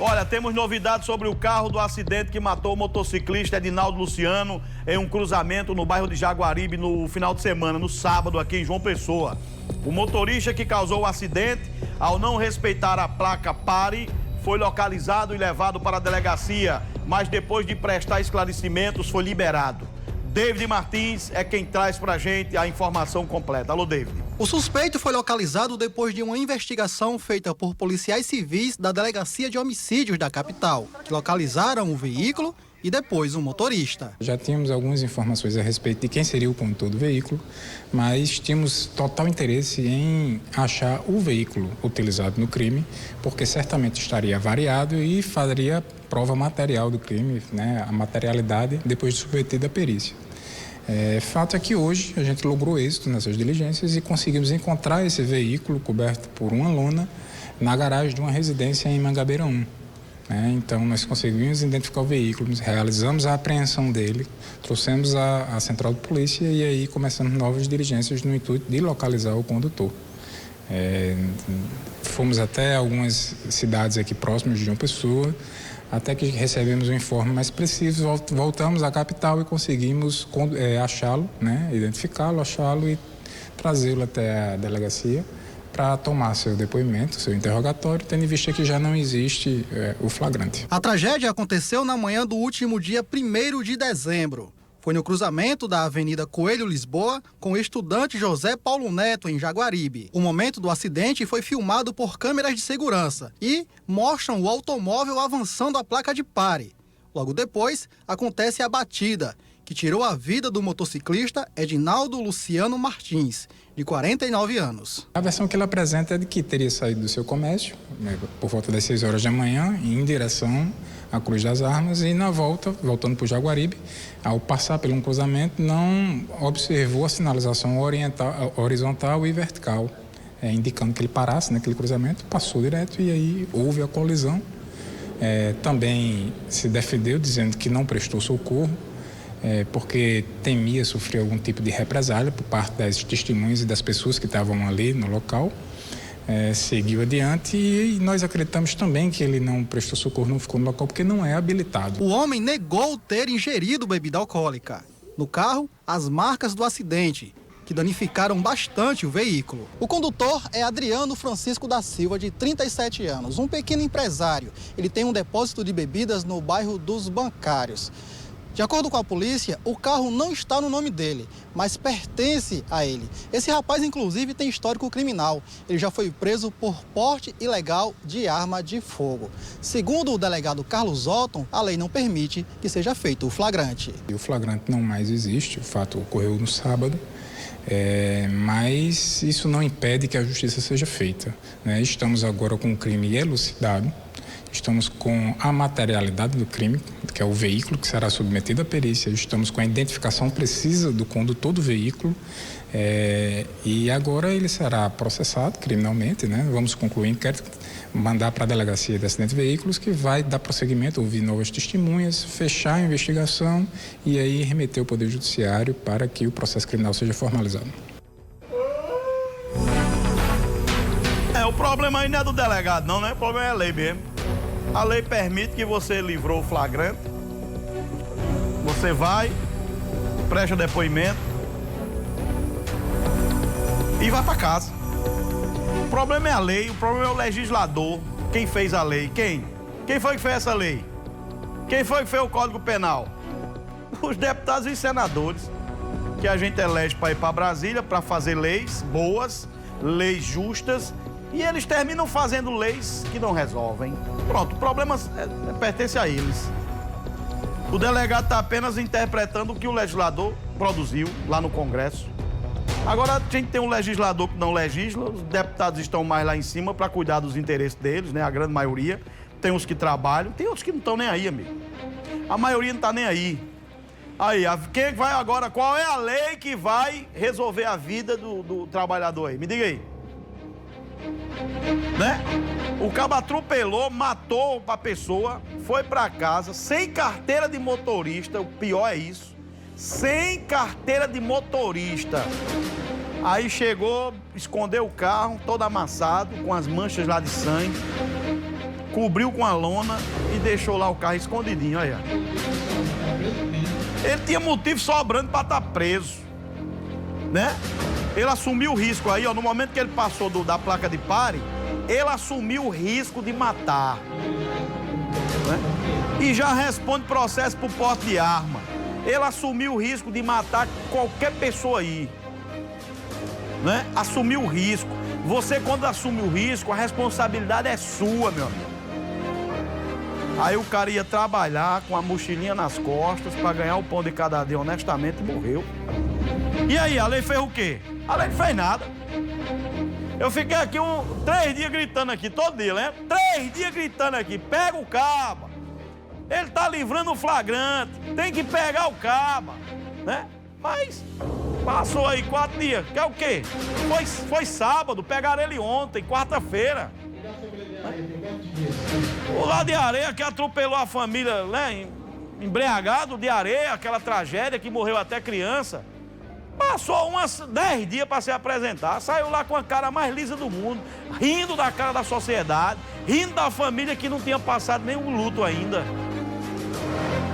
Olha, temos novidades sobre o carro do acidente que matou o motociclista Edinaldo Luciano em um cruzamento no bairro de Jaguaribe no final de semana, no sábado, aqui em João Pessoa. O motorista que causou o acidente, ao não respeitar a placa pare, foi localizado e levado para a delegacia, mas depois de prestar esclarecimentos foi liberado. David Martins é quem traz pra gente a informação completa. Alô, David. O suspeito foi localizado depois de uma investigação feita por policiais civis da Delegacia de Homicídios da capital, que localizaram o veículo e depois o motorista. Já tínhamos algumas informações a respeito de quem seria o condutor do veículo, mas tínhamos total interesse em achar o veículo utilizado no crime, porque certamente estaria variado e faria prova material do crime, né, a materialidade, depois de submetida à perícia. Fato é que hoje a gente logrou êxito nessas diligências e conseguimos encontrar esse veículo coberto por uma lona na garagem de uma residência em Mangabeira 1. Então, nós conseguimos identificar o veículo, realizamos a apreensão dele, trouxemos a central de polícia e aí começamos novas diligências no intuito de localizar o condutor. Fomos até algumas cidades aqui próximas de João Pessoa, até que recebemos o informe mais preciso, voltamos à capital e conseguimos achá-lo, identificá-lo, achá-lo e trazê-lo até a delegacia para tomar seu depoimento, seu interrogatório, tendo em vista que já não existe o flagrante. A tragédia aconteceu na manhã do último dia 1º de dezembro. Foi no cruzamento da Avenida Coelho Lisboa com o estudante José Paulo Neto, em Jaguaribe. O momento do acidente foi filmado por câmeras de segurança e mostram o automóvel avançando a placa de pare. Logo depois, acontece a batida, que tirou a vida do motociclista Edinaldo Luciano Martins, de 49 anos. A versão que ele apresenta é de que teria saído do seu comércio, por volta das 6 horas da manhã, em direção à Cruz das Armas, e na volta, voltando para o Jaguaribe, ao passar por um cruzamento, não observou a sinalização horizontal e vertical, indicando que ele parasse naquele cruzamento, passou direto e aí houve a colisão. Também se defendeu dizendo que não prestou socorro, porque temia sofrer algum tipo de represália por parte das testemunhas e das pessoas que estavam ali no local. Seguiu adiante e nós acreditamos também que ele não prestou socorro, não ficou no local porque não é habilitado. O homem negou ter ingerido bebida alcoólica. No carro, as marcas do acidente, que danificaram bastante o veículo. O condutor é Adriano Francisco da Silva, de 37 anos, um pequeno empresário. Ele tem um depósito de bebidas no bairro dos Bancários. De acordo com a polícia, o carro não está no nome dele, mas pertence a ele. Esse rapaz, inclusive, tem histórico criminal. Ele já foi preso por porte ilegal de arma de fogo. Segundo o delegado Carlos Otton, a lei não permite que seja feito o flagrante. O flagrante não mais existe, o fato ocorreu no sábado, mas isso não impede que a justiça seja feita. Estamos agora com o crime elucidado. Estamos com a materialidade do crime, que é o veículo que será submetido à perícia. Estamos com a identificação precisa do condutor do veículo e agora ele será processado criminalmente, Vamos concluir o inquérito, mandar para a Delegacia de Acidentes de Veículos, que vai dar prosseguimento, ouvir novas testemunhas, fechar a investigação e aí remeter ao Poder Judiciário para que o processo criminal seja formalizado. O problema aí não é do delegado, não, O problema é a lei mesmo. A lei permite que você livrou o flagrante, você vai, presta depoimento e vai para casa. O problema é a lei, o problema é o legislador. Quem fez a lei? Quem? Quem foi que fez essa lei? Quem foi que fez o Código Penal? Os deputados e senadores, que a gente elege para ir para Brasília para fazer leis boas, leis justas, e eles terminam fazendo leis que não resolvem. Pronto, o problema pertence a eles. O delegado está apenas interpretando o que o legislador produziu lá no Congresso. Agora a gente tem um legislador que não legisla, os deputados estão mais lá em cima para cuidar dos interesses deles, A grande maioria. Tem uns que trabalham, tem outros que não estão nem aí, amigo. A maioria não está nem aí. Aí, quem vai agora? Qual é a lei que vai resolver a vida do trabalhador aí? Me diga aí. O cabo atropelou, matou a pessoa, foi para casa sem carteira de motorista, o pior é isso, sem carteira de motorista. Aí chegou, escondeu o carro, todo amassado, com as manchas lá de sangue. cobriu com a lona e deixou lá o carro escondidinho, olha. Ele tinha motivo sobrando para estar preso, né? Ele assumiu o risco aí, ó, no momento que ele passou da placa de pare, ele assumiu o risco de matar, né? E já responde processo por porte de arma. Ele assumiu o risco de matar qualquer pessoa aí, né? Assumiu o risco. Você, quando assume o risco, a responsabilidade é sua, meu amigo. Aí o cara ia trabalhar com a mochilinha nas costas para ganhar o pão de cada dia honestamente e morreu. E aí, a lei fez o quê? A lei não fez nada. Eu fiquei aqui 3 dias gritando aqui, todo dia, né? 3 dias gritando aqui, pega o caba. Ele tá livrando o flagrante, tem que pegar o caba, né? Mas passou aí 4 dias, quer o quê? Foi sábado, pegaram ele ontem, quarta-feira. O lá de Areia que atropelou a família, né? Embriagado de Areia, aquela tragédia que morreu até criança. Passou umas 10 dias para se apresentar, saiu lá com a cara mais lisa do mundo, rindo da cara da sociedade, rindo da família que não tinha passado nenhum luto ainda.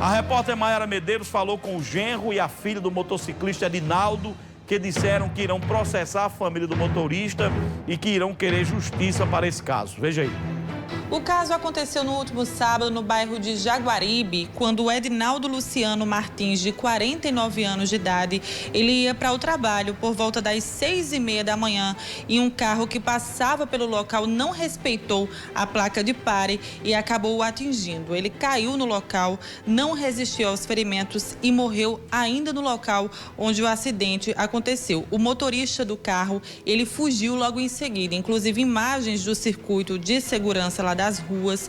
A repórter Maiara Medeiros falou com o genro e a filha do motociclista Edinaldo, que disseram que irão processar a família do motorista e que irão querer justiça para esse caso. Veja aí. O caso aconteceu no último sábado no bairro de Jaguaribe, quando o Edinaldo Luciano Martins, de 49 anos de idade, ele ia para o trabalho por volta das 6h30 da manhã e um carro que passava pelo local não respeitou a placa de pare e acabou o atingindo. Ele caiu no local, não resistiu aos ferimentos e morreu ainda no local onde o acidente aconteceu. O motorista do carro, ele fugiu logo em seguida. Inclusive, imagens do circuito de segurança lá das ruas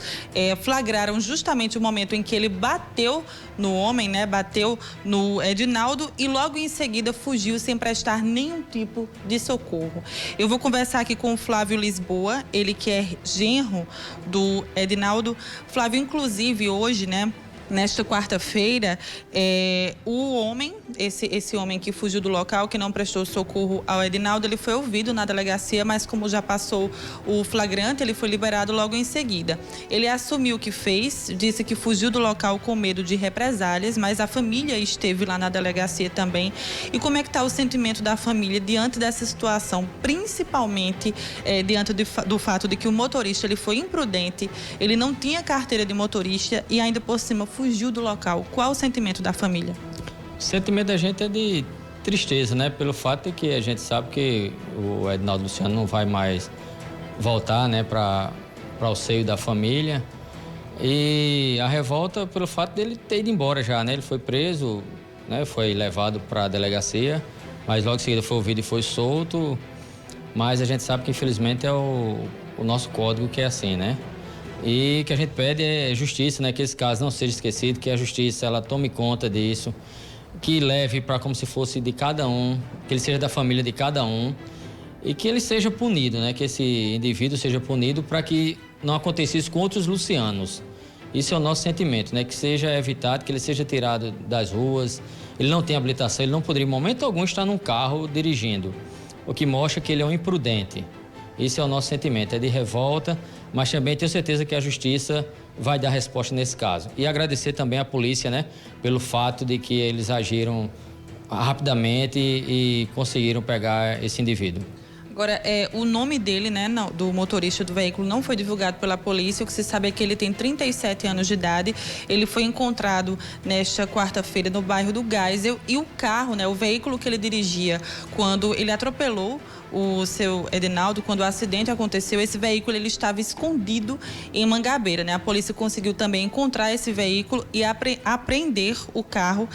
flagraram justamente o momento em que ele bateu no homem, né? Bateu no Edinaldo e logo em seguida fugiu sem prestar nenhum tipo de socorro. Eu vou conversar aqui com o Flávio Lisboa, ele que é genro do Edinaldo. Flávio, inclusive hoje, né? Nesta quarta-feira, o homem, esse homem que fugiu do local, que não prestou socorro ao Edinaldo, ele foi ouvido na delegacia, mas como já passou o flagrante, ele foi liberado logo em seguida. Ele assumiu o que fez, disse que fugiu do local com medo de represálias, mas a família esteve lá na delegacia também. E como é que está o sentimento da família diante dessa situação, principalmente diante do fato de que o motorista ele foi imprudente, ele não tinha carteira de motorista e ainda por cima fugiu do local. Qual o sentimento da família? O sentimento da gente é de tristeza, né? Pelo fato de que a gente sabe que o Edinaldo Luciano não vai mais voltar, né, para o seio da família. E a revolta pelo fato dele ter ido embora já, né? Ele foi preso, né? Foi levado para a delegacia, mas logo em seguida foi ouvido e foi solto. Mas a gente sabe que infelizmente é o nosso código que é assim, né? E o que a gente pede é justiça, né? Que esse caso não seja esquecido, que a justiça ela tome conta disso, que leve para como se fosse de cada um, que ele seja da família de cada um e que ele seja punido, né? Que esse indivíduo seja punido para que não aconteça isso com outros Lucianos. Isso é o nosso sentimento, né? Que seja evitado, que ele seja tirado das ruas. Ele não tem habilitação, ele não poderia em momento algum estar num carro dirigindo, o que mostra que ele é um imprudente. Esse é o nosso sentimento, é de revolta, mas também tenho certeza que a justiça vai dar resposta nesse caso. E agradecer também à polícia, né, pelo fato de que eles agiram rapidamente e conseguiram pegar esse indivíduo. Agora, o nome dele, né, do motorista do veículo, não foi divulgado pela polícia. O que se sabe é que ele tem 37 anos de idade. Ele foi encontrado nesta quarta-feira no bairro do Geisel. E o carro, né, o veículo que ele dirigia quando ele atropelou o seu Edinaldo, quando o acidente aconteceu, esse veículo ele estava escondido em Mangabeira, né? A polícia conseguiu também encontrar esse veículo e apreender o carro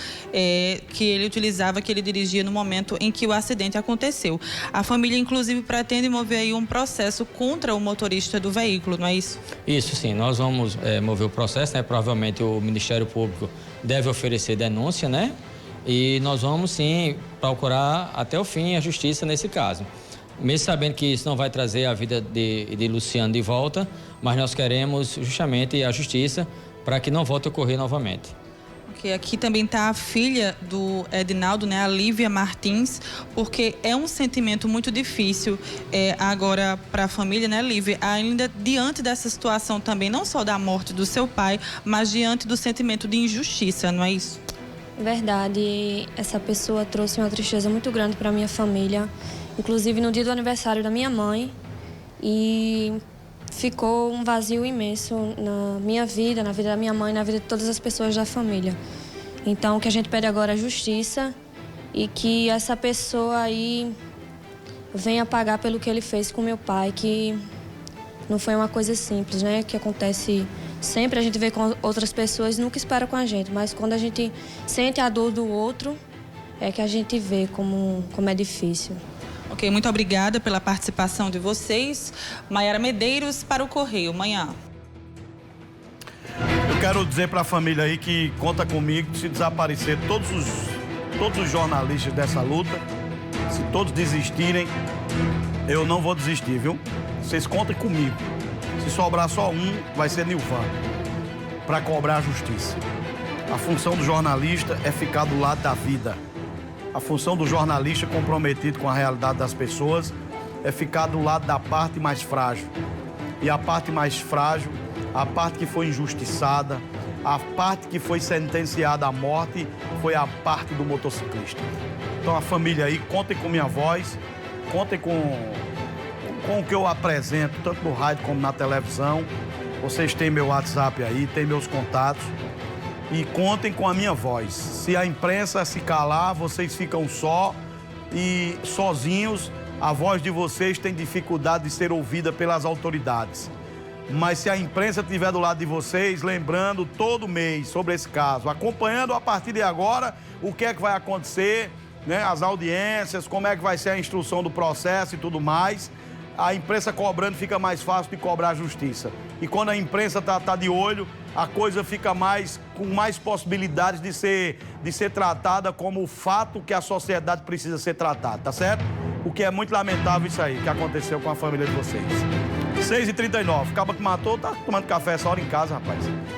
que ele utilizava, que ele dirigia no momento em que o acidente aconteceu. A família, inclusive, pretende mover aí um processo contra o motorista do veículo, não é isso? Isso, sim. Nós vamos mover o processo, né? Provavelmente o Ministério Público deve oferecer denúncia, né? E nós vamos, sim, procurar até o fim a justiça nesse caso. Mesmo sabendo que isso não vai trazer a vida de Luciano de volta, mas nós queremos justamente a justiça para que não volte a ocorrer novamente. Ok, aqui também está a filha do Edinaldo, né, a Lívia Martins, porque é um sentimento muito difícil agora para a família, né, Lívia, ainda diante dessa situação também, não só da morte do seu pai, mas diante do sentimento de injustiça, não é isso? Verdade, essa pessoa trouxe uma tristeza muito grande para minha família, inclusive no dia do aniversário da minha mãe, e ficou um vazio imenso na minha vida, na vida da minha mãe, na vida de todas as pessoas da família. Então, o que a gente pede agora é justiça e que essa pessoa aí venha pagar pelo que ele fez com meu pai, que não foi uma coisa simples, né? Que acontece sempre, a gente vê com outras pessoas, nunca espera com a gente, mas quando a gente sente a dor do outro, é que a gente vê como é difícil. Ok, muito obrigada pela participação de vocês. Maiara Medeiros para o Correio, Manhã. Eu quero dizer para a família aí que conta comigo, se desaparecer todos os jornalistas dessa luta, se todos desistirem, eu não vou desistir, viu? Vocês contem comigo. Se sobrar só um, vai ser Nilvan, para cobrar a justiça. A função do jornalista é ficar do lado da vida. A função do jornalista comprometido com a realidade das pessoas é ficar do lado da parte mais frágil. E a parte mais frágil, a parte que foi injustiçada, a parte que foi sentenciada à morte, foi a parte do motociclista. Então a família aí, contem com minha voz, contem com o que eu apresento, tanto no rádio como na televisão. Vocês têm meu WhatsApp aí, têm meus contatos. E contem com a minha voz. Se a imprensa se calar, vocês ficam só e sozinhos. A voz de vocês tem dificuldade de ser ouvida pelas autoridades. Mas se a imprensa estiver do lado de vocês, lembrando todo mês sobre esse caso, acompanhando a partir de agora o que é que vai acontecer, né? As audiências, como é que vai ser a instrução do processo e tudo mais. A imprensa cobrando fica mais fácil de cobrar a justiça. E quando a imprensa tá de olho, a coisa fica com mais possibilidades de ser tratada como o fato que a sociedade precisa ser tratada, tá certo? O que é muito lamentável isso aí, que aconteceu com a família de vocês. 6h39, acaba que matou, tá tomando café essa hora em casa, rapaz.